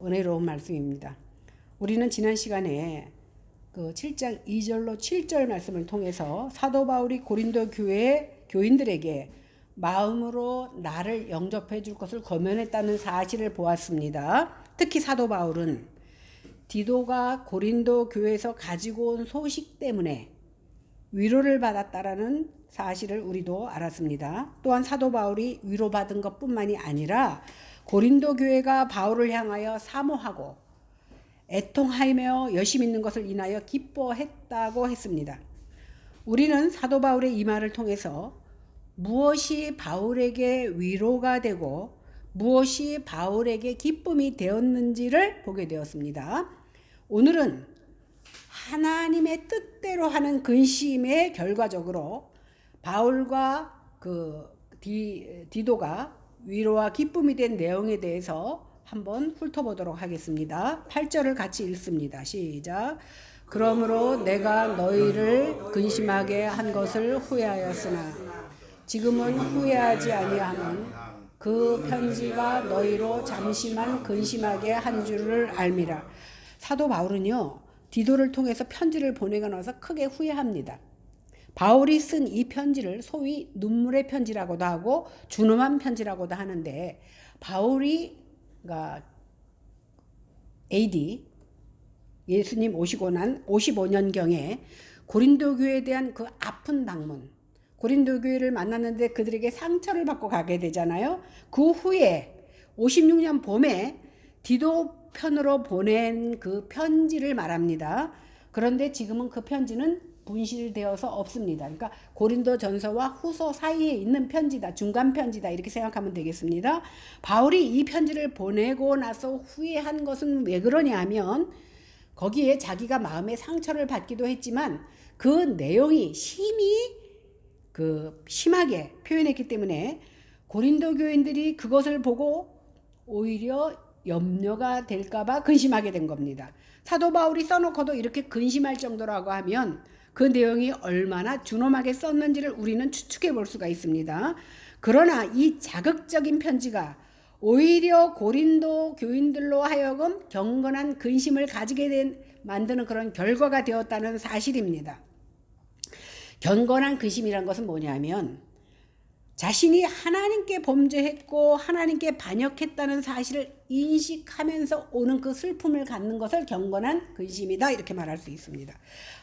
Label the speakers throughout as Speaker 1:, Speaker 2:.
Speaker 1: 은혜로운 말씀입니다. 우리는 지난 시간에 그 7장 2절로 7절 말씀을 통해서 사도 바울이 고린도 교회 교인들에게 마음으로 나를 영접해 줄 것을 권면했다는 사실을 보았습니다. 특히 사도 바울은 디도가 고린도 교회에서 가지고 온 소식 때문에 위로를 받았다라는 사실을 우리도 알았습니다. 또한 사도 바울이 위로받은 것뿐만이 아니라 고린도 교회가 바울을 향하여 사모하고 애통하며 열심 있는 것을 인하여 기뻐했다고 했습니다. 우리는 사도 바울의 이 말을 통해서 무엇이 바울에게 위로가 되고 무엇이 바울에게 기쁨이 되었는지를 보게 되었습니다. 오늘은 하나님의 뜻대로 하는 근심의 결과적으로 바울과 디도가 위로와 기쁨이 된 내용에 대해서 한번 훑어보도록 하겠습니다. 8절을 같이 읽습니다. 시작. 그러므로 내가 너희를 근심하게 한 것을 후회하였으나 지금은 후회하지 아니하면 그 편지가 너희로 잠시만 근심하게 한 줄을 알미라. 사도 바울은요, 디도를 통해서 편지를 보내고 나서 크게 후회합니다. 바울이 쓴 이 편지를 소위 눈물의 편지라고도 하고 준엄한 편지라고도 하는데, 바울이 AD 예수님 오시고 난 55년경에 고린도 교회에 대한 그 아픈 방문, 고린도 교회를 만났는데 그들에게 상처를 받고 가게 되잖아요. 그 후에 56년 봄에 디도 편으로 보낸 그 편지를 말합니다. 그런데 지금은 그 편지는 분실되어서 없습니다. 그러니까 고린도 전서와 후서 사이에 있는 편지다, 중간 편지다, 이렇게 생각하면 되겠습니다. 바울이 이 편지를 보내고 나서 후회한 것은 왜 그러냐 하면 거기에 자기가 마음에 상처를 받기도 했지만 그 내용이 심하게 표현했기 때문에 고린도 교인들이 그것을 보고 오히려 염려가 될까봐 근심하게 된 겁니다. 사도 바울이 써놓고도 이렇게 근심할 정도라고 하면 그 내용이 얼마나 준엄하게 썼는지를 우리는 추측해 볼 수가 있습니다. 그러나 이 자극적인 편지가 오히려 고린도 교인들로 하여금 경건한 근심을 가지게 만드는 그런 결과가 되었다는 사실입니다. 경건한 근심이란 것은 뭐냐면 자신이 하나님께 범죄했고 하나님께 반역했다는 사실을 인식하면서 오는 그 슬픔을 갖는 것을 경건한 근심이다, 이렇게 말할 수 있습니다.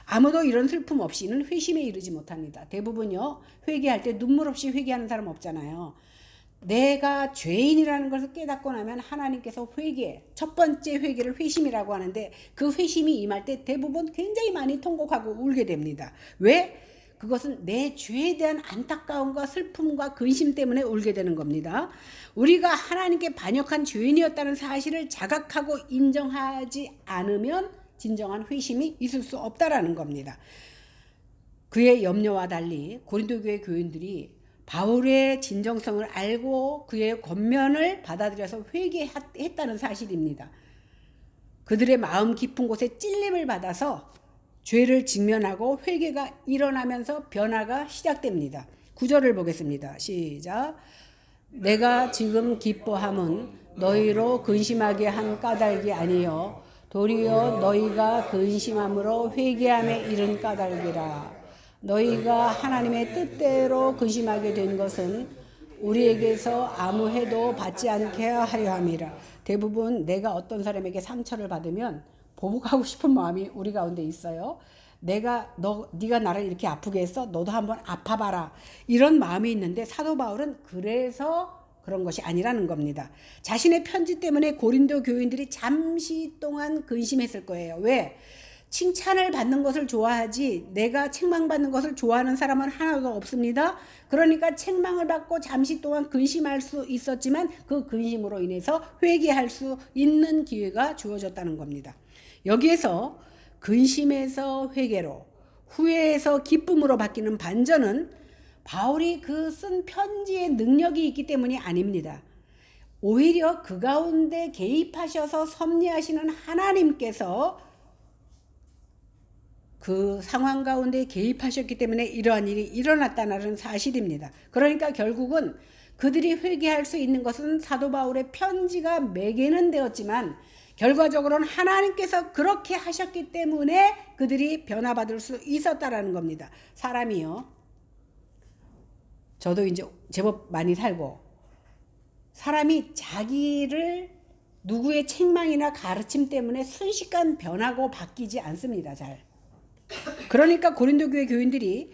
Speaker 1: 아무도 이런 슬픔 없이는 회심에 이르지 못합니다. 대부분요, 회개할 때 눈물 없이 회개하는 사람 없잖아요. 내가 죄인이라는 것을 깨닫고 나면 하나님께서 첫 번째 회개를 회심이라고 하는데 그 회심이 임할 때 대부분 굉장히 많이 통곡하고 울게 됩니다. 왜? 그것은 내 죄에 대한 안타까움과 슬픔과 근심 때문에 울게 되는 겁니다. 우리가 하나님께 반역한 죄인이었다는 사실을 자각하고 인정하지 않으면 진정한 회심이 있을 수 없다라는 겁니다. 그의 염려와 달리 고린도 교회 교인들이 바울의 진정성을 알고 그의 권면을 받아들여서 회개했다는 사실입니다. 그들의 마음 깊은 곳에 찔림을 받아서 죄를 직면하고 회개가 일어나면서 변화가 시작됩니다. 9절을 보겠습니다. 시작. 내가 지금 기뻐함은 너희로 근심하게 한 까닭이 아니요 도리어 너희가 근심함으로 회개함에 이른 까닭이라. 너희가 하나님의 뜻대로 근심하게 된 것은 우리에게서 아무 해도 받지 않게 하려 함이라. 대부분 내가 어떤 사람에게 상처를 받으면 보복하고 싶은 마음이 우리 가운데 있어요. 네가 나를 이렇게 아프게 했어? 너도 한번 아파봐라. 이런 마음이 있는데 사도 바울은 그래서 그런 것이 아니라는 겁니다. 자신의 편지 때문에 고린도 교인들이 잠시 동안 근심했을 거예요. 왜? 칭찬을 받는 것을 좋아하지 내가 책망받는 것을 좋아하는 사람은 하나도 없습니다. 그러니까 책망을 받고 잠시 동안 근심할 수 있었지만 그 근심으로 인해서 회개할 수 있는 기회가 주어졌다는 겁니다. 여기에서 근심에서 회개로, 후회에서 기쁨으로 바뀌는 반전은 바울이 그 쓴 편지의 능력이 있기 때문이 아닙니다. 오히려 그 가운데 개입하셔서 섭리하시는 하나님께서 그 상황 가운데 개입하셨기 때문에 이러한 일이 일어났다는 사실입니다. 그러니까 결국은 그들이 회개할 수 있는 것은 사도 바울의 편지가 매개는 되었지만 결과적으로는 하나님께서 그렇게 하셨기 때문에 그들이 변화받을 수 있었다라는 겁니다. 사람이요. 저도 이제 제법 많이 살고 사람이 자기를 누구의 책망이나 가르침 때문에 순식간 변하고 바뀌지 않습니다. 잘. 그러니까 고린도 교회 교인들이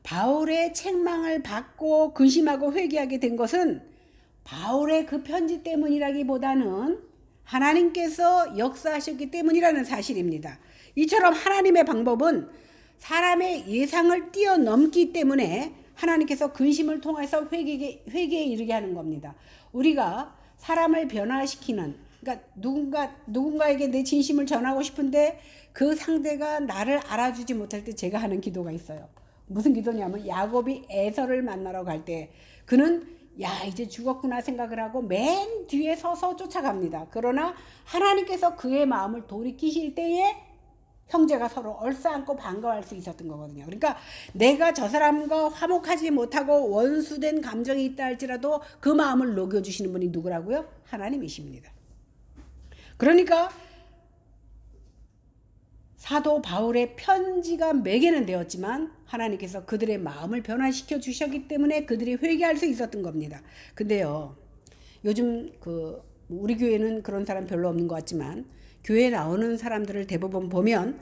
Speaker 1: 바울의 책망을 받고 근심하고 회개하게 된 것은 바울의 그 편지 때문이라기보다는 하나님께서 역사하셨기 때문이라는 사실입니다. 이처럼 하나님의 방법은 사람의 예상을 뛰어넘기 때문에 하나님께서 근심을 통해서 회개에 이르게 하는 겁니다. 우리가 사람을 변화시키는, 그러니까 누군가에게 내 진심을 전하고 싶은데 그 상대가 나를 알아주지 못할 때 제가 하는 기도가 있어요. 무슨 기도냐면 야곱이 에서를 만나러 갈 때 그는 야 이제 죽었구나 생각을 하고 맨 뒤에 서서 쫓아갑니다. 그러나 하나님께서 그의 마음을 돌이키실 때에 형제가 서로 얼싸안고 반가워할 수 있었던 거거든요. 그러니까 내가 저 사람과 화목하지 못하고 원수된 감정이 있다 할지라도 그 마음을 녹여주시는 분이 누구라고요? 하나님이십니다. 그러니까 사도 바울의 편지가 매개는 되었지만 하나님께서 그들의 마음을 변화시켜 주셨기 때문에 그들이 회개할 수 있었던 겁니다. 근데요, 요즘 우리 교회는 그런 사람 별로 없는 것 같지만 교회에 나오는 사람들을 대부분 보면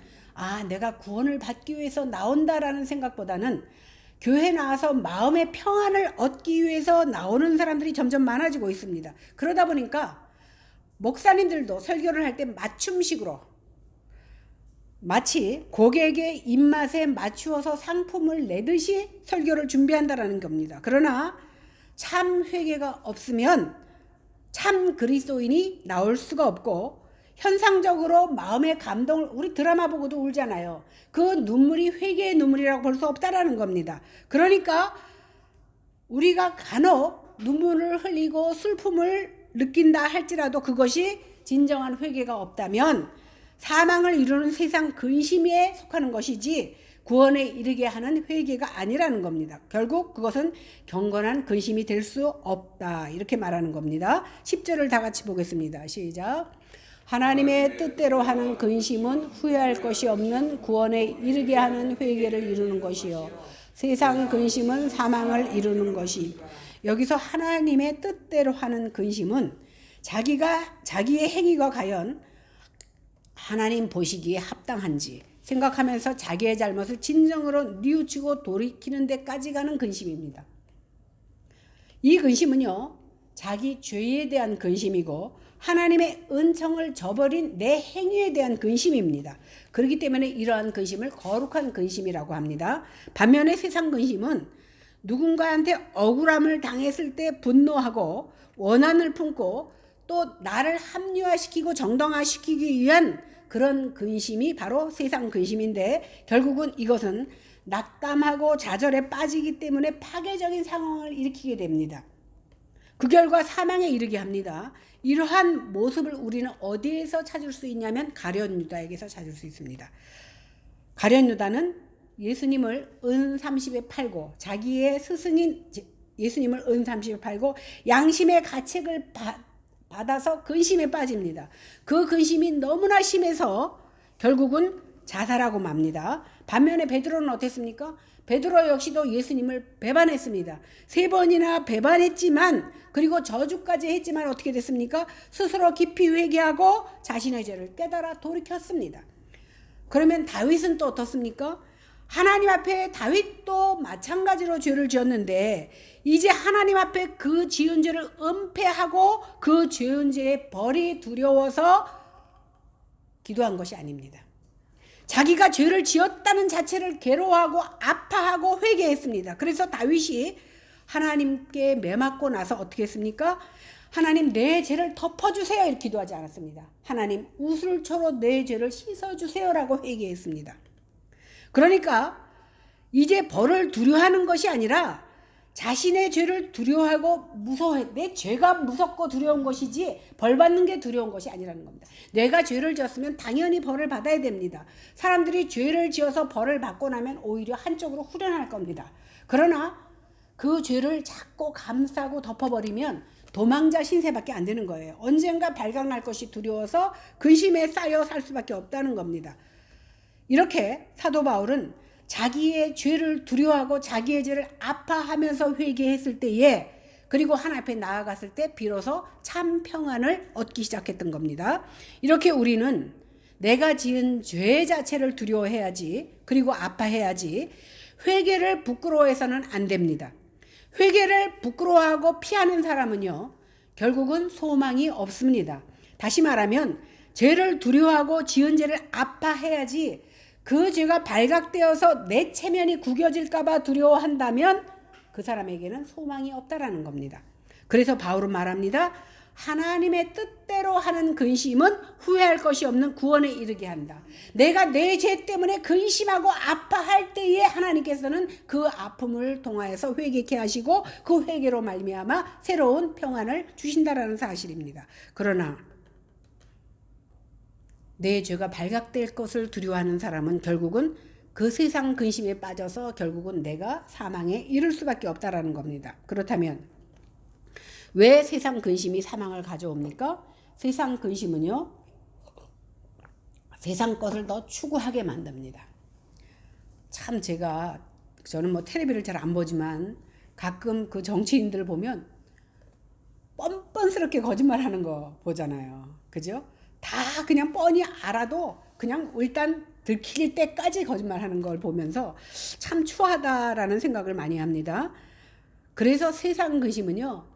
Speaker 1: 내가 구원을 받기 위해서 나온다라는 생각보다는 교회에 나와서 마음의 평안을 얻기 위해서 나오는 사람들이 점점 많아지고 있습니다. 그러다 보니까 목사님들도 설교를 할 때 맞춤식으로 마치 고객의 입맛에 맞추어서 상품을 내듯이 설교를 준비한다라는 겁니다. 그러나 참 회개가 없으면 참 그리스도인이 나올 수가 없고 현상적으로 마음의 감동을 우리 드라마 보고도 울잖아요. 그 눈물이 회개의 눈물이라고 볼 수 없다라는 겁니다. 그러니까 우리가 간혹 눈물을 흘리고 슬픔을 느낀다 할지라도 그것이 진정한 회개가 없다면 사망을 이루는 세상 근심에 속하는 것이지 구원에 이르게 하는 회개가 아니라는 겁니다. 결국 그것은 경건한 근심이 될 수 없다 이렇게 말하는 겁니다. 10절을 다 같이 보겠습니다. 시작. 하나님의 뜻대로 하는 근심은 후회할 것이 없는 구원에 이르게 하는 회개를 이루는 것이요 세상 근심은 사망을 이루는 것이. 여기서 하나님의 뜻대로 하는 근심은 자기의 행위가 과연 하나님 보시기에 합당한지 생각하면서 자기의 잘못을 진정으로 뉘우치고 돌이키는 데까지 가는 근심입니다. 이 근심은요, 자기 죄에 대한 근심이고 하나님의 은총을 저버린 내 행위에 대한 근심입니다. 그렇기 때문에 이러한 근심을 거룩한 근심이라고 합니다. 반면에 세상 근심은 누군가한테 억울함을 당했을 때 분노하고 원한을 품고 또 나를 합리화시키고 정당화시키기 위한 그런 근심이 바로 세상 근심인데 결국은 이것은 낙담하고 좌절에 빠지기 때문에 파괴적인 상황을 일으키게 됩니다. 그 결과 사망에 이르게 합니다. 이러한 모습을 우리는 어디에서 찾을 수 있냐면 가룟 유다에게서 찾을 수 있습니다. 가룟 유다는 예수님을 은 30에 팔고 자기의 스승인 예수님을 은 30에 팔고 양심의 가책을 받아서 근심에 빠집니다. 그 근심이 너무나 심해서 결국은 자살하고 맙니다. 반면에 베드로는 어땠습니까? 베드로 역시도 예수님을 배반했습니다. 3번이나 배반했지만 그리고 저주까지 했지만 어떻게 됐습니까? 스스로 깊이 회개하고 자신의 죄를 깨달아 돌이켰습니다. 그러면 다윗은 또 어떻습니까? 하나님 앞에 다윗도 마찬가지로 죄를 지었는데 이제 하나님 앞에 그 지은 죄를 은폐하고 그 지은 죄의 벌이 두려워서 기도한 것이 아닙니다. 자기가 죄를 지었다는 자체를 괴로워하고 아파하고 회개했습니다. 그래서 다윗이 하나님께 매맞고 나서 어떻게 했습니까? 하나님 내 죄를 덮어주세요 이렇게 기도하지 않았습니다. 하나님 우슬초로 내 죄를 씻어주세요라고 회개했습니다. 그러니까 이제 벌을 두려워하는 것이 아니라 자신의 죄를 두려워하고 무서워해. 내 죄가 무섭고 두려운 것이지 벌 받는 게 두려운 것이 아니라는 겁니다. 내가 죄를 지었으면 당연히 벌을 받아야 됩니다. 사람들이 죄를 지어서 벌을 받고 나면 오히려 한쪽으로 후련할 겁니다. 그러나 그 죄를 자꾸 감싸고 덮어버리면 도망자 신세밖에 안 되는 거예요. 언젠가 발각날 것이 두려워서 근심에 쌓여 살 수밖에 없다는 겁니다. 이렇게 사도 바울은 자기의 죄를 두려워하고 자기의 죄를 아파하면서 회개했을 때에, 그리고 하나님 앞에 나아갔을 때 비로소 참 평안을 얻기 시작했던 겁니다. 이렇게 우리는 내가 지은 죄 자체를 두려워해야지, 그리고 아파해야지, 회개를 부끄러워해서는 안 됩니다. 회개를 부끄러워하고 피하는 사람은요, 결국은 소망이 없습니다. 다시 말하면 죄를 두려워하고 지은 죄를 아파해야지, 그 죄가 발각되어서 내 체면이 구겨질까 봐 두려워한다면 그 사람에게는 소망이 없다라는 겁니다. 그래서 바울은 말합니다. 하나님의 뜻대로 하는 근심은 후회할 것이 없는 구원에 이르게 한다. 내가 내 죄 때문에 근심하고 아파할 때에 하나님께서는 그 아픔을 통하여서 회개케 하시고 그 회개로 말미암아 새로운 평안을 주신다라는 사실입니다. 그러나 내 죄가 발각될 것을 두려워하는 사람은 결국은 그 세상 근심에 빠져서 결국은 내가 사망에 이를 수밖에 없다라는 겁니다. 그렇다면 왜 세상 근심이 사망을 가져옵니까? 세상 근심은요, 세상 것을 더 추구하게 만듭니다. 참 저는 뭐 텔레비를 잘 안 보지만 가끔 그 정치인들 보면 뻔뻔스럽게 거짓말하는 거 보잖아요. 그죠? 다 그냥 뻔히 알아도 그냥 일단 들킬 때까지 거짓말하는 걸 보면서 참 추하다라는 생각을 많이 합니다. 그래서 세상 근심은요,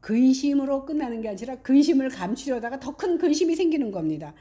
Speaker 1: 근심으로 끝나는 게 아니라 근심을 감추려다가 더 큰 근심이 생기는 겁니다.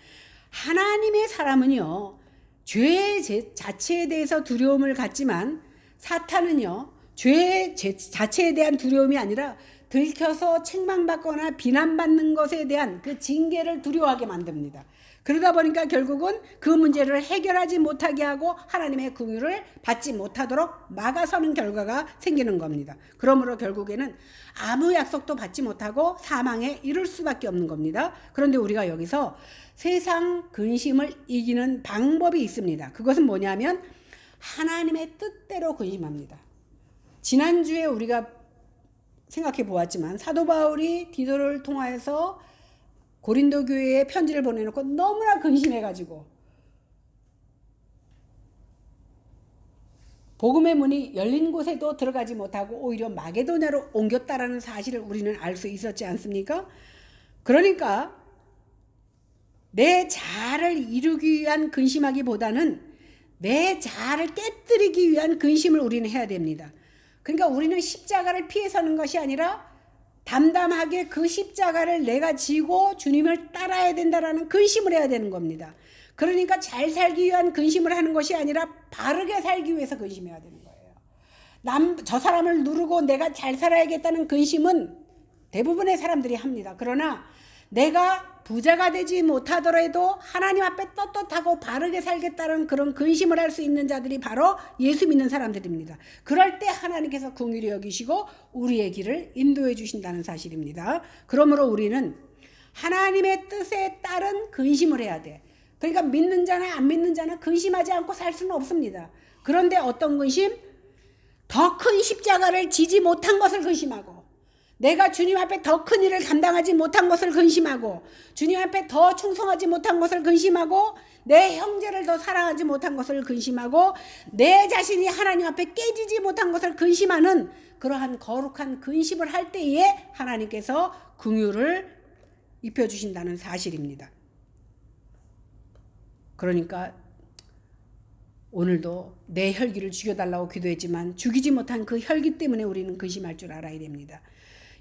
Speaker 1: 하나님의 사람은요, 죄 자체에 대해서 두려움을 갖지만 사탄은요, 죄 자체에 대한 두려움이 아니라 들켜서 책망받거나 비난받는 것에 대한 그 징계를 두려워하게 만듭니다. 그러다 보니까 결국은 그 문제를 해결하지 못하게 하고 하나님의 긍휼을 받지 못하도록 막아서는 결과가 생기는 겁니다. 그러므로 결국에는 아무 약속도 받지 못하고 사망에 이를 수밖에 없는 겁니다. 그런데 우리가 여기서 세상 근심을 이기는 방법이 있습니다. 그것은 뭐냐면 하나님의 뜻대로 근심합니다. 지난주에 우리가 생각해 보았지만 사도 바울이 디도를 통하여서 고린도 교회에 편지를 보내놓고 너무나 근심해가지고 복음의 문이 열린 곳에도 들어가지 못하고 오히려 마게도냐로 옮겼다라는 사실을 우리는 알 수 있었지 않습니까? 그러니까 내 자아를 이루기 위한 근심하기보다는 내 자아를 깨뜨리기 위한 근심을 우리는 해야 됩니다. 그러니까 우리는 십자가를 피해서는 것이 아니라 담담하게 그 십자가를 내가 지고 주님을 따라야 된다라는 근심을 해야 되는 겁니다. 그러니까 잘 살기 위한 근심을 하는 것이 아니라 바르게 살기 위해서 근심해야 되는 거예요. 저 사람을 누르고 내가 잘 살아야겠다는 근심은 대부분의 사람들이 합니다. 그러나 내가 부자가 되지 못하더라도 하나님 앞에 떳떳하고 바르게 살겠다는 그런 근심을 할 수 있는 자들이 바로 예수 믿는 사람들입니다. 그럴 때 하나님께서 긍휼히 여기시고 우리의 길을 인도해 주신다는 사실입니다. 그러므로 우리는 하나님의 뜻에 따른 근심을 해야 돼. 그러니까 믿는 자나 안 믿는 자나 근심하지 않고 살 수는 없습니다. 그런데 어떤 근심? 더 큰 십자가를 지지 못한 것을 근심하고, 내가 주님 앞에 더 큰 일을 감당하지 못한 것을 근심하고, 주님 앞에 더 충성하지 못한 것을 근심하고, 내 형제를 더 사랑하지 못한 것을 근심하고, 내 자신이 하나님 앞에 깨지지 못한 것을 근심하는 그러한 거룩한 근심을 할 때에 하나님께서 긍휼을 입혀주신다는 사실입니다. 그러니까 오늘도 내 혈기를 죽여달라고 기도했지만 죽이지 못한 그 혈기 때문에 우리는 근심할 줄 알아야 됩니다.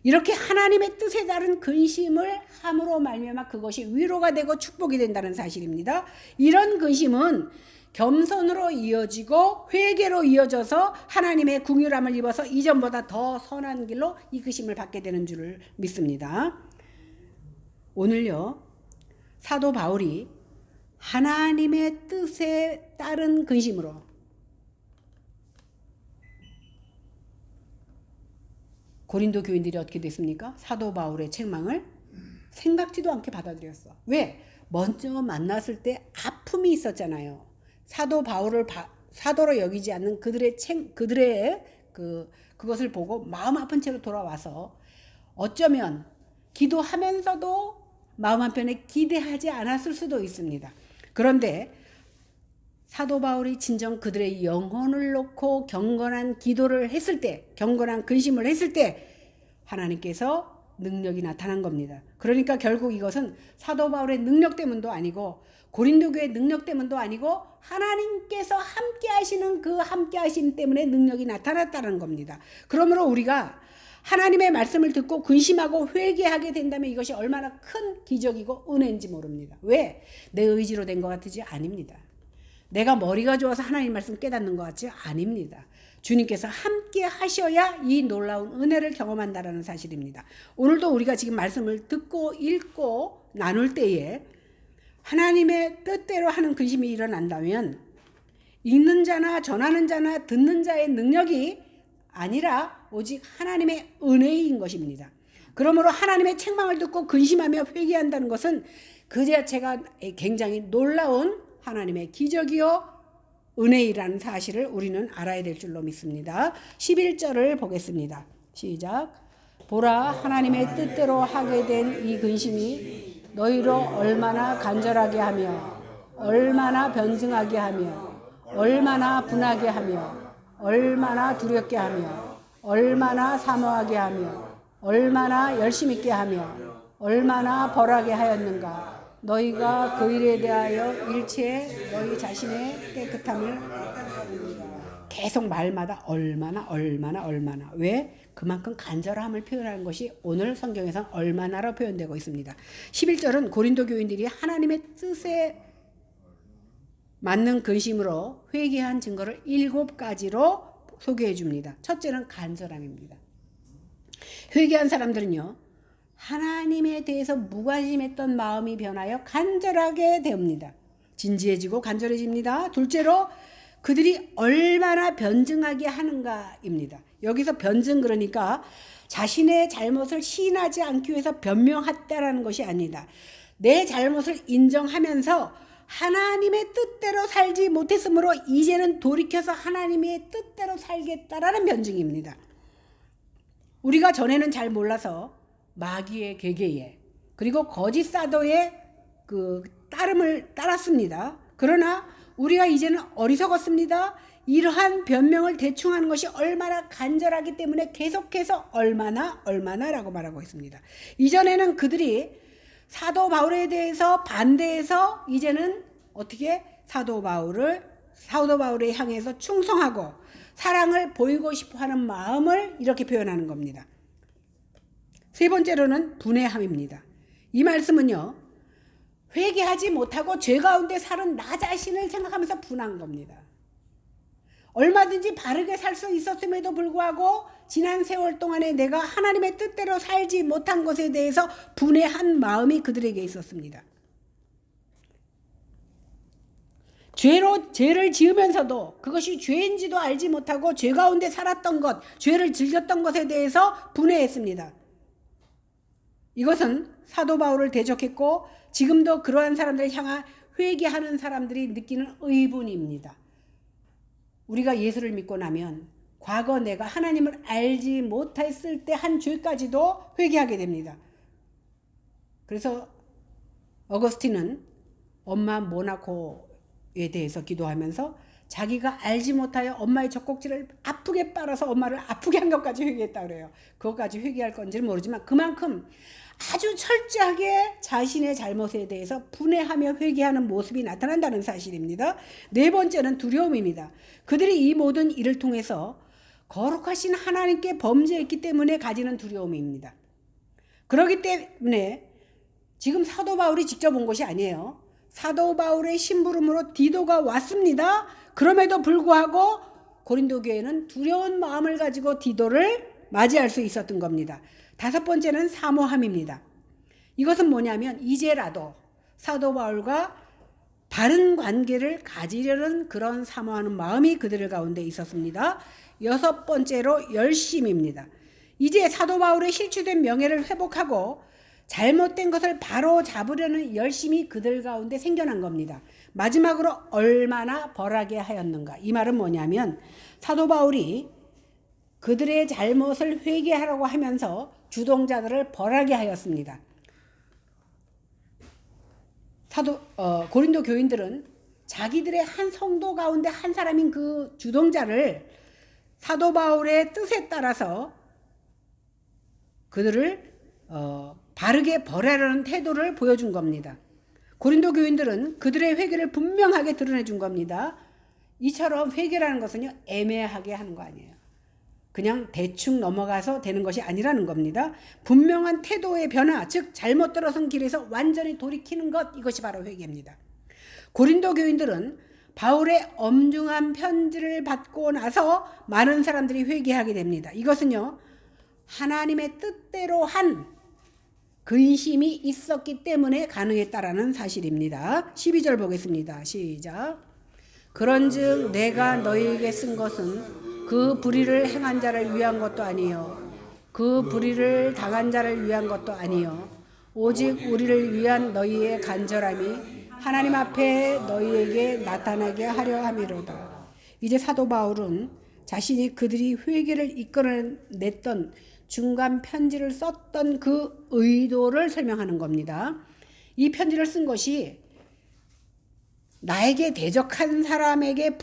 Speaker 1: 이렇게 하나님의 뜻에 따른 근심을 함으로 말미암아 그것이 위로가 되고 축복이 된다는 사실입니다. 이런 근심은 겸손으로 이어지고 회개로 이어져서 하나님의 긍휼함을 입어서 이전보다 더 선한 길로 이끄심을 받게 되는 줄을 믿습니다. 오늘요, 사도 바울이 하나님의 뜻에 따른 근심으로 고린도 교인들이 어떻게 됐습니까? 사도 바울의 책망을 생각지도 않게 받아들였어. 왜? 먼저 만났을 때 아픔이 있었잖아요. 사도 바울을 사도로 여기지 않는 그들의 그것을 보고 마음 아픈 채로 돌아와서 어쩌면 기도하면서도 마음 한편에 기대하지 않았을 수도 있습니다. 그런데 사도 바울이 진정 그들의 영혼을 놓고 경건한 기도를 했을 때, 경건한 근심을 했을 때 하나님께서 능력이 나타난 겁니다. 그러니까 결국 이것은 사도 바울의 능력 때문도 아니고 고린도 교회의 능력 때문도 아니고 하나님께서 함께 하시는 그 함께 하심 때문에 능력이 나타났다는 겁니다. 그러므로 우리가 하나님의 말씀을 듣고 근심하고 회개하게 된다면 이것이 얼마나 큰 기적이고 은혜인지 모릅니다. 왜? 내 의지로 된 것 같으지? 아닙니다. 내가 머리가 좋아서 하나님 말씀 깨닫는 것 같지? 아닙니다. 주님께서 함께 하셔야 이 놀라운 은혜를 경험한다는 사실입니다. 오늘도 우리가 지금 말씀을 듣고 읽고 나눌 때에 하나님의 뜻대로 하는 근심이 일어난다면 읽는 자나 전하는 자나 듣는 자의 능력이 아니라 오직 하나님의 은혜인 것입니다. 그러므로 하나님의 책망을 듣고 근심하며 회개한다는 것은 그 자체가 굉장히 놀라운 하나님의 기적이요 은혜이라는 사실을 우리는 알아야 될 줄로 믿습니다. 11절을 보겠습니다. 시작. 보라, 하나님의 뜻대로 하게 된 이 근심이 너희로 얼마나 간절하게 하며 얼마나 변증하게 하며 얼마나 분하게 하며 얼마나 두렵게 하며 얼마나 사모하게 하며 얼마나 열심 있게 하며 얼마나 벌하게 하였는가. 너희가 그 일에 대하여 일체 너희 자신의 깨끗함을 계속 말마다 얼마나. 왜? 그만큼 간절함을 표현하는 것이 오늘 성경에서 얼마나로 표현되고 있습니다. 11절은 고린도 교인들이 하나님의 뜻에 맞는 근심으로 회개한 증거를 7가지로 소개해 줍니다. 첫째는 간절함입니다. 회개한 사람들은요, 하나님에 대해서 무관심했던 마음이 변하여 간절하게 되옵니다. 진지해지고 간절해집니다. 둘째로 그들이 얼마나 변증하게 하는가입니다. 여기서 변증 그러니까 자신의 잘못을 시인하지 않기 위해서 변명했다라는 것이 아니다. 내 잘못을 인정하면서 하나님의 뜻대로 살지 못했으므로 이제는 돌이켜서 하나님의 뜻대로 살겠다라는 변증입니다. 우리가 전에는 잘 몰라서 마귀의 계계에 그리고 거짓 사도의 그 따름을 따랐습니다. 그러나 우리가 이제는 어리석었습니다. 이러한 변명을 대충 하는 것이 얼마나 간절하기 때문에 계속해서 얼마나라고 말하고 있습니다. 이전에는 그들이 사도 바울에 대해서 반대해서 이제는 어떻게 사도 바울을 향해서 충성하고 사랑을 보이고 싶어 하는 마음을 이렇게 표현하는 겁니다. 세 번째로는 분해함입니다. 이 말씀은요, 회개하지 못하고 죄 가운데 사는 나 자신을 생각하면서 분한 겁니다. 얼마든지 바르게 살 수 있었음에도 불구하고 지난 세월 동안에 내가 하나님의 뜻대로 살지 못한 것에 대해서 분해한 마음이 그들에게 있었습니다. 죄를 지으면서도 그것이 죄인지도 알지 못하고 죄 가운데 살았던 것, 죄를 즐겼던 것에 대해서 분해했습니다. 이것은 사도 바울을 대적했고 지금도 그러한 사람들을 향한 회개하는 사람들이 느끼는 의분입니다. 우리가 예수를 믿고 나면 과거 내가 하나님을 알지 못했을 때 한 죄까지도 회개하게 됩니다. 그래서 어거스틴은 엄마 모나코에 대해서 기도하면서 자기가 알지 못하여 엄마의 젖꼭지를 아프게 빨아서 엄마를 아프게 한 것까지 회개했다 그래요. 그것까지 회개할 건지는 모르지만 그만큼 아주 철저하게 자신의 잘못에 대해서 분해하며 회개하는 모습이 나타난다는 사실입니다. 네 번째는 두려움입니다. 그들이 이 모든 일을 통해서 거룩하신 하나님께 범죄했기 때문에 가지는 두려움입니다. 그렇기 때문에 지금 사도 바울이 직접 온 것이 아니에요. 사도 바울의 심부름으로 디도가 왔습니다. 그럼에도 불구하고 고린도 교회는 두려운 마음을 가지고 디도를 맞이할 수 있었던 겁니다. 다섯 번째는 사모함입니다. 이것은 뭐냐면 이제라도 사도 바울과 바른 관계를 가지려는 그런 사모하는 마음이 그들 가운데 있었습니다. 여섯 번째로 열심입니다. 이제 사도 바울의 실추된 명예를 회복하고 잘못된 것을 바로 잡으려는 열심이 그들 가운데 생겨난 겁니다. 마지막으로 얼마나 벌하게 하였는가. 이 말은 뭐냐면 사도 바울이 그들의 잘못을 회개하라고 하면서 주동자들을 벌하게 하였습니다. 고린도 교인들은 자기들의 한 성도 가운데 한 사람인 그 주동자를 사도 바울의 뜻에 따라서 그들을 바르게 벌하려는 태도를 보여준 겁니다. 고린도 교인들은 그들의 회개를 분명하게 드러내준 겁니다. 이처럼 회개라는 것은요, 애매하게 하는 거 아니에요. 그냥 대충 넘어가서 되는 것이 아니라는 겁니다. 분명한 태도의 변화, 즉 잘못 들어선 길에서 완전히 돌이키는 것, 이것이 바로 회개입니다. 고린도 교인들은 바울의 엄중한 편지를 받고 나서 많은 사람들이 회개하게 됩니다. 이것은요, 하나님의 뜻대로 한 근심이 있었기 때문에 가능했다라는 사실입니다. 12절 보겠습니다. 시작. 그런즉 내가 너희에게 쓴 것은 그 불의를 행한 자를 위한 것도 아니요 그 불의를 당한 자를 위한 것도 아니요 오직 우리를 위한 너희의 간절함이 하나님 앞에 너희에게 나타나게 하려 함이로다. 이제 사도 바울은 자신이 그들이 회개를 이끌어냈던 중간 편지를 썼던 그 의도를 설명하는 겁니다. 이 편지를 쓴 것이 나에게 대적한 사람에게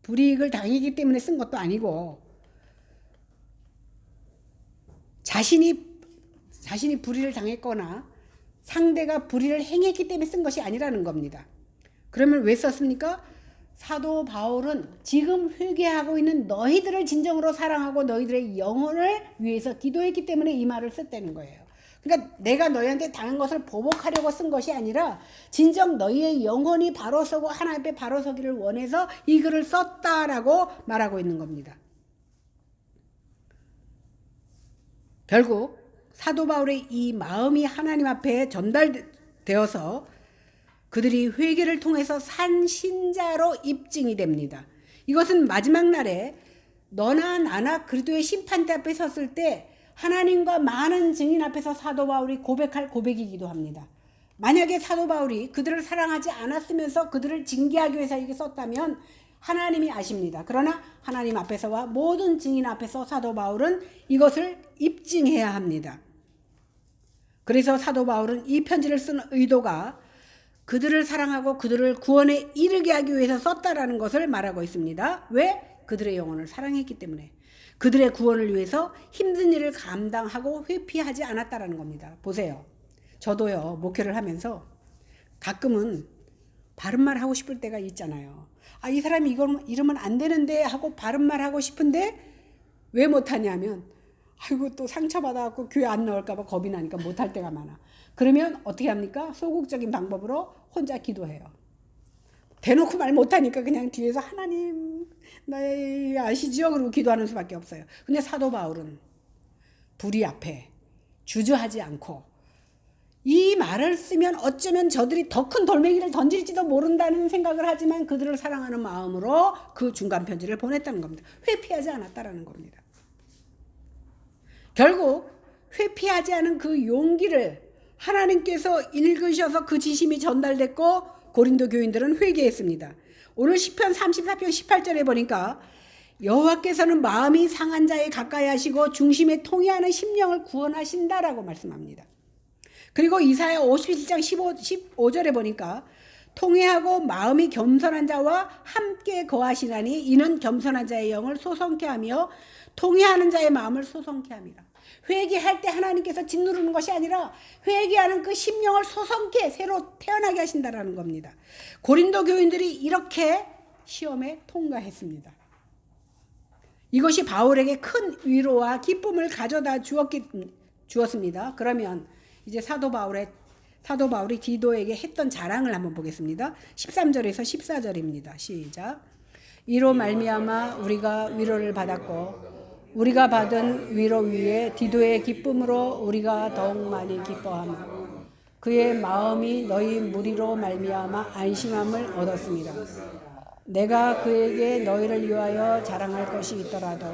Speaker 1: 불이익을 당하기 때문에 쓴 것도 아니고 자신이 불의를 당했거나 상대가 불의를 행했기 때문에 쓴 것이 아니라는 겁니다. 그러면 왜 썼습니까? 사도 바울은 지금 회개하고 있는 너희들을 진정으로 사랑하고 너희들의 영혼을 위해서 기도했기 때문에 이 말을 썼다는 거예요. 그러니까 내가 너희한테 당한 것을 보복하려고 쓴 것이 아니라 진정 너희의 영혼이 바로 서고 하나님 앞에 바로 서기를 원해서 이 글을 썼다라고 말하고 있는 겁니다. 결국 사도 바울의 이 마음이 하나님 앞에 전달되어서 그들이 회개를 통해서 산 신자로 입증이 됩니다. 이것은 마지막 날에 너나 나나 그리스도의 심판대 앞에 섰을 때 하나님과 많은 증인 앞에서 사도 바울이 고백할 고백이기도 합니다. 만약에 사도 바울이 그들을 사랑하지 않았으면서 그들을 징계하기 위해서 이게 썼다면 하나님이 아십니다. 그러나 하나님 앞에서와 모든 증인 앞에서 사도 바울은 이것을 입증해야 합니다. 그래서 사도 바울은 이 편지를 쓴 의도가 그들을 사랑하고 그들을 구원에 이르게 하기 위해서 썼다라는 것을 말하고 있습니다. 왜? 그들의 영혼을 사랑했기 때문에. 그들의 구원을 위해서 힘든 일을 감당하고 회피하지 않았다라는 겁니다. 보세요. 저도요, 목회를 하면서 가끔은 바른 말 하고 싶을 때가 있잖아요. 아, 이 사람이 이러면 안 되는데 하고 바른 말 하고 싶은데 왜 못하냐면 아이고 또 상처받아갖고 교회 안 나올까봐 겁이 나니까 못할 때가 많아. 그러면 어떻게 합니까? 소극적인 방법으로 혼자 기도해요. 대놓고 말 못하니까 그냥 뒤에서 하나님 나의 아시죠? 그러고 기도하는 수밖에 없어요. 근데 사도 바울은 불의 앞에 주저하지 않고 이 말을 쓰면 어쩌면 저들이 더 큰 돌멩이를 던질지도 모른다는 생각을 하지만 그들을 사랑하는 마음으로 그 중간 편지를 보냈다는 겁니다. 회피하지 않았다라는 겁니다. 결국 회피하지 않은 그 용기를 하나님께서 읽으셔서 그 지심이 전달됐고 고린도 교인들은 회개했습니다. 오늘 시편 34편 18절에 보니까 여호와께서는 마음이 상한 자에 가까이 하시고 중심에 통해하는 심령을 구원하신다라고 말씀합니다. 그리고 이사야 57장 15절에 보니까 통회하고 마음이 겸손한 자와 함께 거하시나니 이는 겸손한 자의 영을 소성케 하며 통회하는 자의 마음을 소성케 함이라. 회개할 때 하나님께서 짓누르는 것이 아니라 회개하는 그 심령을 소성케 새로 태어나게 하신다라는 겁니다. 고린도 교인들이 이렇게 시험에 통과했습니다. 이것이 바울에게 큰 위로와 기쁨을 가져다 주었습니다. 그러면 이제 사도 바울이 디도에게 했던 자랑을 한번 보겠습니다. 13절에서 14절입니다. 시작. 이로 말미암아 우리가 위로를 받았고 우리가 받은 위로 위에 디도의 기쁨으로 우리가 더욱 많이 기뻐하며 그의 마음이 너희 무리로 말미암아 안심함을 얻었습니다. 내가 그에게 너희를 위하여 자랑할 것이 있더라도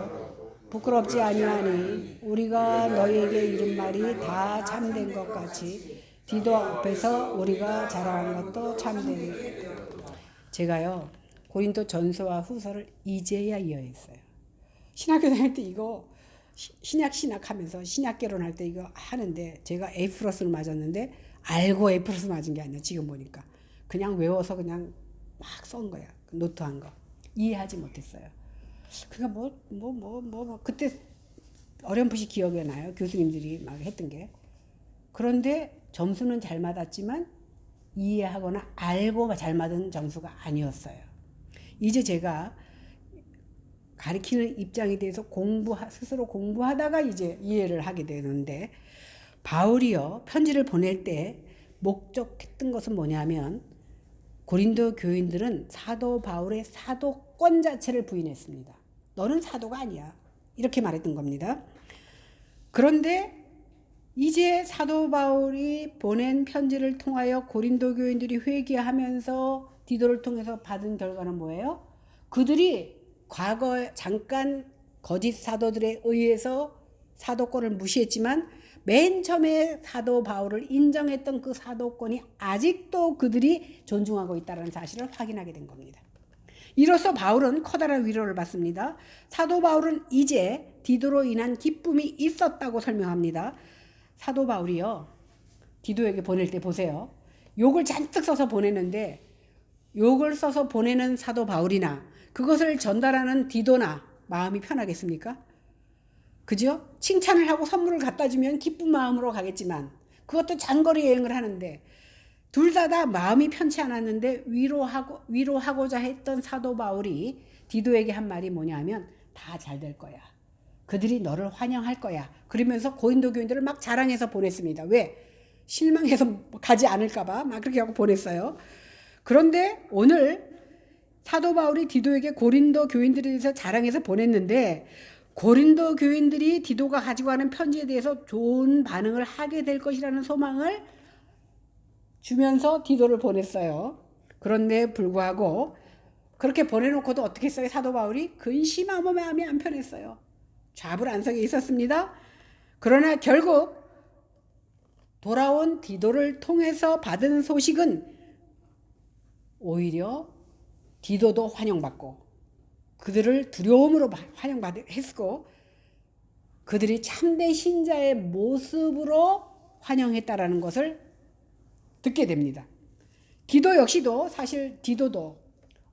Speaker 1: 부끄럽지 아니하니 우리가 너희에게 이른 말이 다 참된 것 같이 디도 앞에서 우리가 자랑한 것도 참된 것. 제가요 고린도 전서와 후서를 이제야 이해했어요. 신학교 다닐 때 이거 신약 하면서 신약 개론할 때 이거 하는데 제가 A 플러스를 맞았는데 알고 A 플러스 맞은 게 아니야. 지금 보니까 그냥 외워서 그냥 막 쏜 거야. 노트한 거 이해하지 못했어요. 그러니까 그때 어렴풋이 기억이 나요. 교수님들이 막 했던 게. 그런데 점수는 잘 맞았지만 이해하거나 알고 잘 맞은 점수가 아니었어요. 이제 제가 가르치는 입장에 대해서 스스로 공부하다가 이제 이해를 하게 되는데, 바울이요 편지를 보낼 때 목적했던 것은 뭐냐면 고린도 교인들은 사도 바울의 사도권 자체를 부인했습니다. 너는 사도가 아니야, 이렇게 말했던 겁니다. 그런데 이제 사도 바울이 보낸 편지를 통하여 고린도 교인들이 회개하면서 디도를 통해서 받은 결과는 뭐예요? 그들이 과거에 잠깐 거짓 사도들에 의해서 사도권을 무시했지만 맨 처음에 사도 바울을 인정했던 그 사도권이 아직도 그들이 존중하고 있다는 사실을 확인하게 된 겁니다. 이로써 바울은 커다란 위로를 받습니다. 사도 바울은 이제 디도로 인한 기쁨이 있었다고 설명합니다. 사도 바울이요 디도에게 보낼 때 보세요. 욕을 잔뜩 써서 보내는데 욕을 써서 보내는 사도 바울이나 그것을 전달하는 디도나 마음이 편하겠습니까? 그죠? 칭찬을 하고 선물을 갖다 주면 기쁜 마음으로 가겠지만 그것도 장거리 여행을 하는데 둘 다 마음이 편치 않았는데 위로하고자 했던 사도 바울이 디도에게 한 말이 뭐냐면 다 잘 될 거야. 그들이 너를 환영할 거야. 그러면서 고린도 교인들을 막 자랑해서 보냈습니다. 왜? 실망해서 가지 않을까 봐 막 그렇게 하고 보냈어요. 그런데 오늘 사도 바울이 디도에게 고린도 교인들에 대해서 자랑해서 보냈는데 고린도 교인들이 디도가 가지고 가는 편지에 대해서 좋은 반응을 하게 될 것이라는 소망을 주면서 디도를 보냈어요. 그런데 불구하고 그렇게 보내놓고도 어떻게 했어요? 사도 바울이 근심하며 마음이 안 편했어요. 좌불안석에 있었습니다. 그러나 결국 돌아온 디도를 통해서 받은 소식은 오히려 디도도 환영받고 그들을 두려움으로 환영했고 그들이 참된 신자의 모습으로 환영했다라는 것을 듣게 됩니다. 디도 역시도 사실 디도도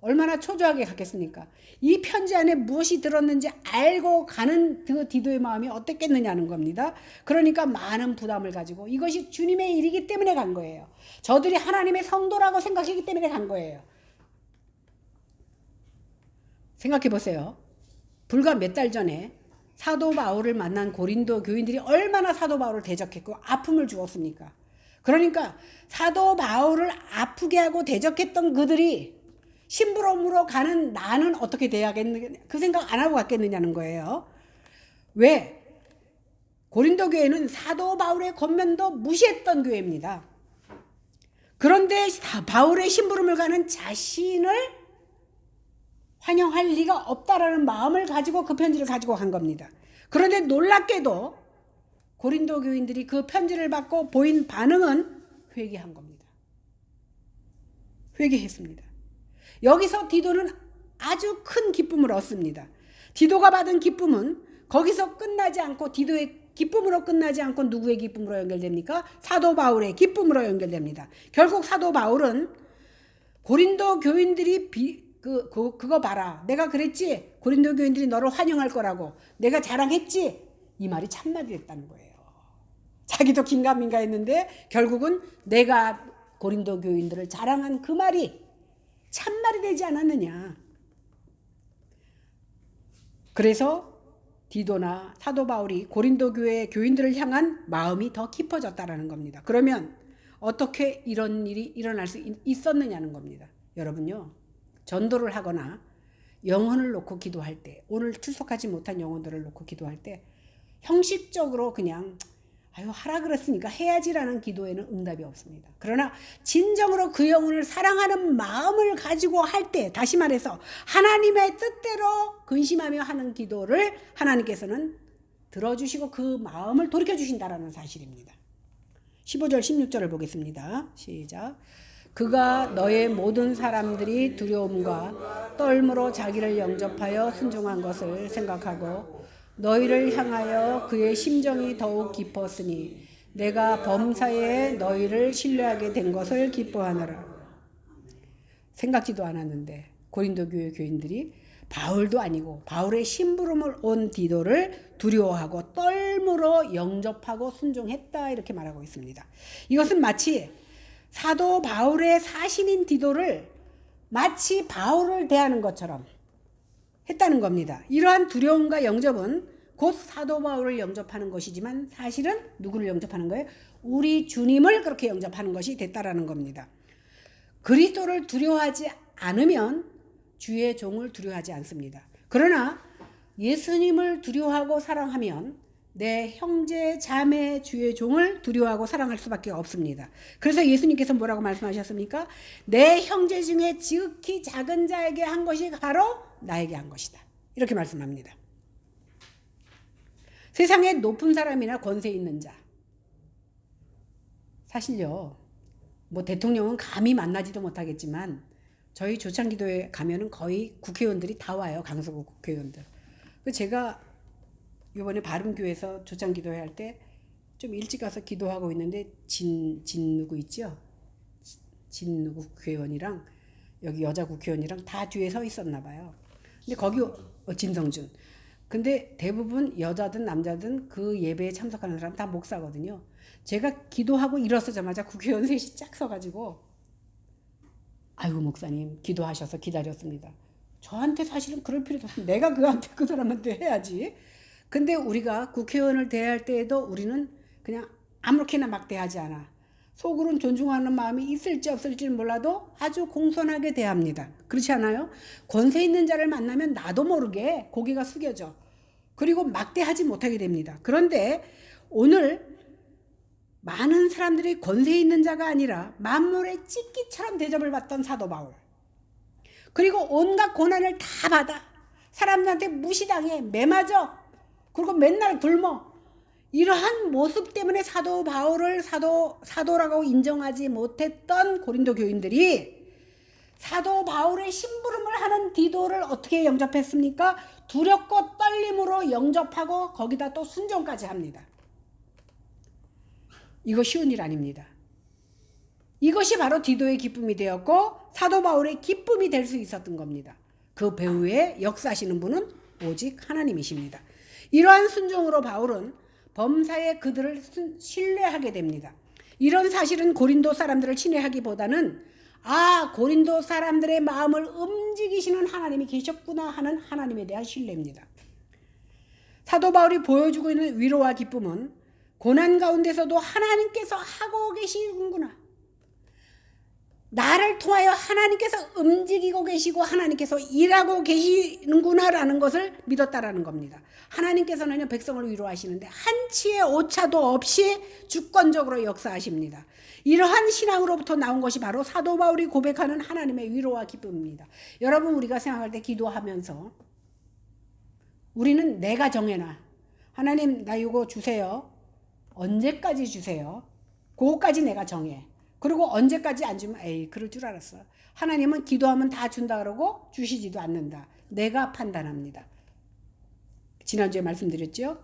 Speaker 1: 얼마나 초조하게 갔겠습니까? 이 편지 안에 무엇이 들었는지 알고 가는 그 디도의 마음이 어땠겠느냐는 겁니다. 그러니까 많은 부담을 가지고 이것이 주님의 일이기 때문에 간 거예요. 저들이 하나님의 성도라고 생각하기 때문에 간 거예요. 생각해 보세요. 불과 몇 달 전에 사도 바울을 만난 고린도 교인들이 얼마나 사도 바울을 대적했고 아픔을 주었습니까? 그러니까 사도 바울을 아프게 하고 대적했던 그들이 심부름으로 가는 나는 어떻게 돼야겠느냐, 그 생각 안 하고 갔겠느냐는 거예요. 왜? 고린도 교회는 사도 바울의 권면도 무시했던 교회입니다. 그런데 바울의 심부름을 가는 자신을 환영할 리가 없다라는 마음을 가지고 그 편지를 가지고 간 겁니다. 그런데 놀랍게도 고린도 교인들이 그 편지를 받고 보인 반응은 회개한 겁니다. 회개했습니다. 여기서 디도는 아주 큰 기쁨을 얻습니다. 디도가 받은 기쁨은 거기서 끝나지 않고 디도의 기쁨으로 끝나지 않고 누구의 기쁨으로 연결됩니까? 사도 바울의 기쁨으로 연결됩니다. 결국 사도 바울은 고린도 교인들이 그거 봐라. 내가 그랬지? 고린도 교인들이 너를 환영할 거라고. 내가 자랑했지? 이 말이 참말이 됐다는 거예요. 자기도 긴가민가 했는데 결국은 내가 고린도 교인들을 자랑한 그 말이 참말이 되지 않았느냐. 그래서 디도나 사도 바울이 고린도 교회 교인들을 향한 마음이 더 깊어졌다라는 겁니다. 그러면 어떻게 이런 일이 일어날 수 있었느냐는 겁니다. 여러분요, 전도를 하거나 영혼을 놓고 기도할 때, 오늘 출석하지 못한 영혼들을 놓고 기도할 때 형식적으로 그냥 아유 하라 그랬으니까 해야지라는 기도에는 응답이 없습니다. 그러나 진정으로 그 영혼을 사랑하는 마음을 가지고 할 때, 다시 말해서 하나님의 뜻대로 근심하며 하는 기도를 하나님께서는 들어주시고 그 마음을 돌이켜주신다라는 사실입니다. 15절 16절을 보겠습니다. 시작. 그가 너의 모든 사람들이 두려움과 떨므로 자기를 영접하여 순종한 것을 생각하고 너희를 향하여 그의 심정이 더욱 깊었으니 내가 범사에 너희를 신뢰하게 된 것을 기뻐하노라. 생각지도 않았는데 고린도 교회 교인들이 바울도 아니고 바울의 심부름을 온 디도를 두려워하고 떨므로 영접하고 순종했다 이렇게 말하고 있습니다. 이것은 마치 사도 바울의 사신인 디도를 마치 바울을 대하는 것처럼 했다는 겁니다. 이러한 두려움과 영접은 곧 사도 바울을 영접하는 것이지만 사실은 누구를 영접하는 거예요? 우리 주님을 그렇게 영접하는 것이 됐다라는 겁니다. 그리스도를 두려워하지 않으면 주의 종을 두려워하지 않습니다. 그러나 예수님을 두려워하고 사랑하면 내 형제 자매 주의 종을 두려워하고 사랑할 수밖에 없습니다. 그래서 예수님께서 뭐라고 말씀하셨습니까? 내 형제 중에 지극히 작은 자에게 한 것이 바로 나에게 한 것이다. 이렇게 말씀합니다. 세상에 높은 사람이나 권세 있는 자, 사실요, 뭐 대통령은 감히 만나지도 못하겠지만 저희 조창기도에 가면은 거의 국회의원들이 다 와요. 강서구 국회의원들. 제가 이번에 바른교회에서 조창기도회 할 때 좀 일찍 가서 기도하고 있는데 진누구 있죠? 진누구 국회의원이랑 여기 여자 국회의원이랑 다 뒤에 서 있었나 봐요. 근데 거기 진성준. 근데 대부분 여자든 남자든 그 예배에 참석하는 사람 다 목사거든요. 제가 기도하고 일어서자마자 국회의원 셋이 쫙 서가지고 아이고 목사님 기도하셔서 기다렸습니다. 저한테 사실은 그럴 필요도 없어요. 내가 그 사람한테 해야지. 근데 우리가 국회의원을 대할 때에도 우리는 그냥 아무렇게나 막 대하지 않아. 속으로는 존중하는 마음이 있을지 없을지는 몰라도 아주 공손하게 대합니다. 그렇지 않아요? 권세 있는 자를 만나면 나도 모르게 고개가 숙여져. 그리고 막대하지 못하게 됩니다. 그런데 오늘 많은 사람들이 권세 있는 자가 아니라 만물의 찢기처럼 대접을 받던 사도 바울. 그리고 온갖 고난을 다 받아. 사람들한테 무시당해. 매맞아. 그리고 맨날 굶어. 이러한 모습 때문에 사도 바울을 사도라고 인정하지 못했던 고린도 교인들이 사도 바울의 심부름을 하는 디도를 어떻게 영접했습니까? 두렵고 떨림으로 영접하고 거기다 또 순종까지 합니다. 이거 쉬운 일 아닙니다. 이것이 바로 디도의 기쁨이 되었고 사도 바울의 기쁨이 될 수 있었던 겁니다. 그 배후에 역사하시는 분은 오직 하나님이십니다. 이러한 순종으로 바울은 범사에 그들을 신뢰하게 됩니다. 이런 사실은 고린도 사람들을 친애하기보다는 고린도 사람들의 마음을 움직이시는 하나님이 계셨구나 하는 하나님에 대한 신뢰입니다. 사도 바울이 보여주고 있는 위로와 기쁨은 고난 가운데서도 하나님께서 하고 계시는구나. 나를 통하여 하나님께서 움직이고 계시고 하나님께서 일하고 계시는구나라는 것을 믿었다라는 겁니다. 하나님께서는 백성을 위로하시는데 한치의 오차도 없이 주권적으로 역사하십니다. 이러한 신앙으로부터 나온 것이 바로 사도 바울이 고백하는 하나님의 위로와 기쁨입니다. 여러분 우리가 생각할 때 기도하면서 우리는 내가 정해놔. 하나님 나 이거 주세요. 언제까지 주세요? 그거까지 내가 정해. 그리고 언제까지 안 주면 그럴 줄 알았어. 하나님은 기도하면 다 준다 그러고 주시지도 않는다. 내가 판단합니다. 지난주에 말씀드렸죠?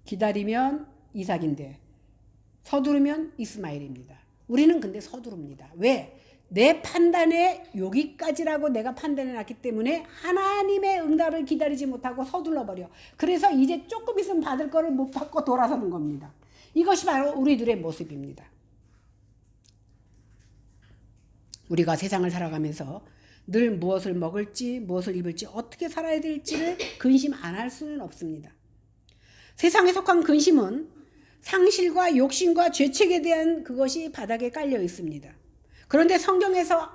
Speaker 1: 기다리면 이삭인데 서두르면 이스마엘입니다. 우리는 근데 서두릅니다. 왜? 내 판단에 여기까지라고 내가 판단해 놨기 때문에 하나님의 응답을 기다리지 못하고 서둘러 버려. 그래서 이제 조금 있으면 받을 거를 못 받고 돌아서는 겁니다. 이것이 바로 우리들의 모습입니다. 우리가 세상을 살아가면서 늘 무엇을 먹을지 무엇을 입을지 어떻게 살아야 될지를 근심 안 할 수는 없습니다. 세상에 속한 근심은 상실과 욕심과 죄책에 대한 그것이 바닥에 깔려 있습니다. 그런데 성경에서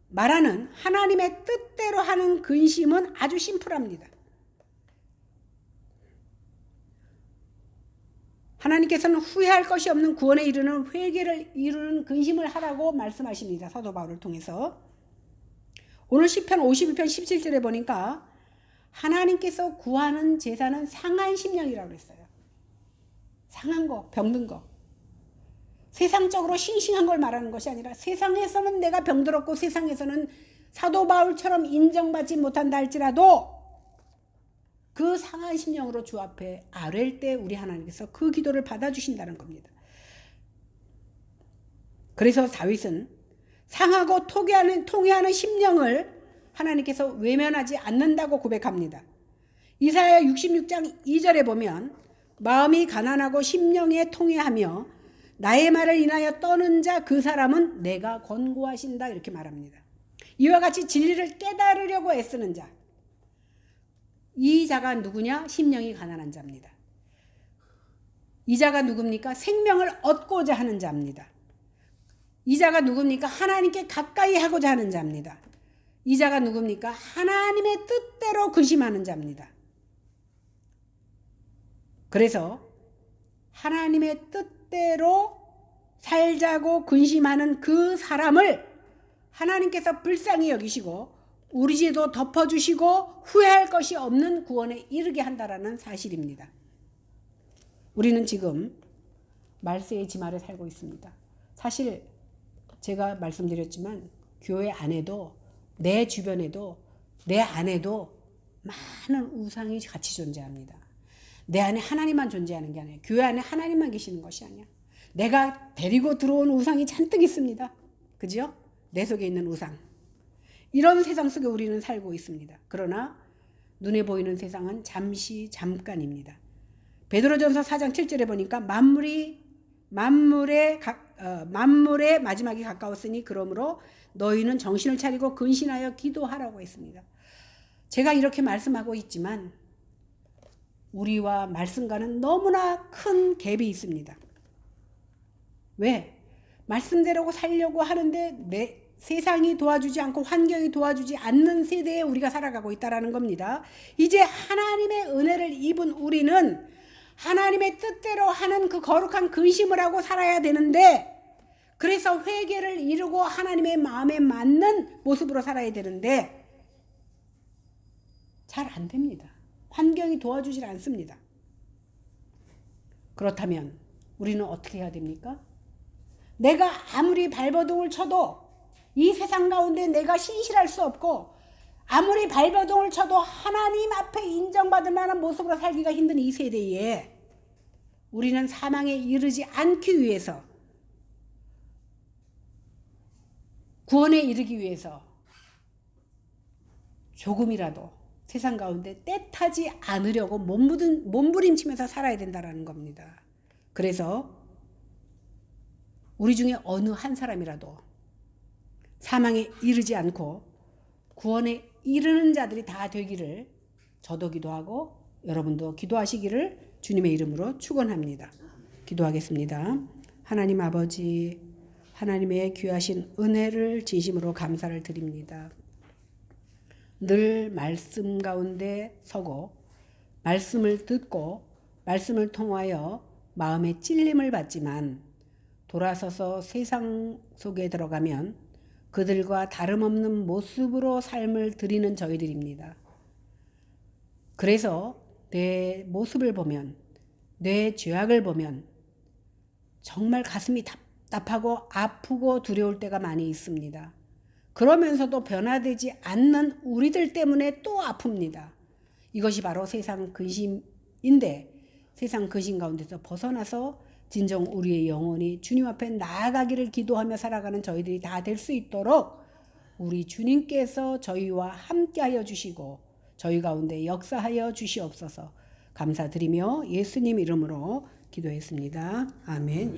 Speaker 1: 말하는 하나님의 뜻대로 하는 근심은 아주 심플합니다. 하나님께서는 후회할 것이 없는 구원에 이르는 회개를 이루는 근심을 하라고 말씀하십니다. 사도 바울을 통해서. 오늘 시편 51편 17절에 보니까 하나님께서 구하는 제사는 상한 심령이라고 그랬어요. 상한 거, 병든 거. 세상적으로 싱싱한 걸 말하는 것이 아니라 세상에서는 내가 병들었고 세상에서는 사도 바울처럼 인정받지 못한다 할지라도 그 상한 심령으로 주 앞에 아뢰일 때 우리 하나님께서 그 기도를 받아주신다는 겁니다. 그래서 다윗은 상하고 통회하는 심령을 하나님께서 외면하지 않는다고 고백합니다. 이사야 66장 2절에 보면 마음이 가난하고 심령에 통회하며 나의 말을 인하여 떠는 자 그 사람은 내가 권고하신다 이렇게 말합니다. 이와 같이 진리를 깨달으려고 애쓰는 자, 이 자가 누구냐? 심령이 가난한 자입니다. 이 자가 누굽니까? 생명을 얻고자 하는 자입니다. 이 자가 누굽니까? 하나님께 가까이 하고자 하는 자입니다. 이 자가 누굽니까? 하나님의 뜻대로 근심하는 자입니다. 그래서 하나님의 뜻대로 살자고 근심하는 그 사람을 하나님께서 불쌍히 여기시고 우리 죄도 덮어주시고 후회할 것이 없는 구원에 이르게 한다라는 사실입니다. 우리는 지금 말세의 집 아래 살고 있습니다. 사실 제가 말씀드렸지만 교회 안에도 내 주변에도 내 안에도 많은 우상이 같이 존재합니다. 내 안에 하나님만 존재하는 게 아니에요. 교회 안에 하나님만 계시는 것이 아니야. 내가 데리고 들어온 우상이 잔뜩 있습니다. 그죠? 내 속에 있는 우상. 이런 세상 속에 우리는 살고 있습니다. 그러나 눈에 보이는 세상은 잠시 잠깐입니다. 베드로전서 4장 7절에 보니까 만물의 마지막이 가까웠으니 그러므로 너희는 정신을 차리고 근신하여 기도하라고 했습니다. 제가 이렇게 말씀하고 있지만 우리와 말씀과는 너무나 큰 갭이 있습니다. 왜? 말씀대로 살려고 하는데 세상이 도와주지 않고 환경이 도와주지 않는 세대에 우리가 살아가고 있다는 겁니다. 이제 하나님의 은혜를 입은 우리는 하나님의 뜻대로 하는 그 거룩한 근심을 하고 살아야 되는데, 그래서 회개를 이루고 하나님의 마음에 맞는 모습으로 살아야 되는데 잘 안 됩니다. 환경이 도와주질 않습니다. 그렇다면 우리는 어떻게 해야 됩니까? 내가 아무리 발버둥을 쳐도 이 세상 가운데 내가 신실할 수 없고 아무리 발버둥을 쳐도 하나님 앞에 인정받을 만한 모습으로 살기가 힘든 이 세대에 우리는 사망에 이르지 않기 위해서, 구원에 이르기 위해서 조금이라도 세상 가운데 때타지 않으려고 몸부림치면서 살아야 된다는 겁니다. 그래서 우리 중에 어느 한 사람이라도 사망에 이르지 않고 구원에 이르는 자들이 다 되기를 저도 기도하고 여러분도 기도하시기를 주님의 이름으로 축원합니다. 기도하겠습니다. 하나님 아버지, 하나님의 귀하신 은혜를 진심으로 감사를 드립니다. 늘 말씀 가운데 서고 말씀을 듣고 말씀을 통하여 마음의 찔림을 받지만 돌아서서 세상 속에 들어가면 그들과 다름없는 모습으로 삶을 드리는 저희들입니다. 그래서 내 모습을 보면, 내 죄악을 보면 정말 가슴이 답답하고 아프고 두려울 때가 많이 있습니다. 그러면서도 변화되지 않는 우리들 때문에 또 아픕니다. 이것이 바로 세상 근심인데, 세상 근심 가운데서 벗어나서 진정 우리의 영혼이 주님 앞에 나아가기를 기도하며 살아가는 저희들이 다 될 수 있도록 우리 주님께서 저희와 함께하여 주시고 저희 가운데 역사하여 주시옵소서. 감사드리며 예수님 이름으로 기도했습니다. 아멘.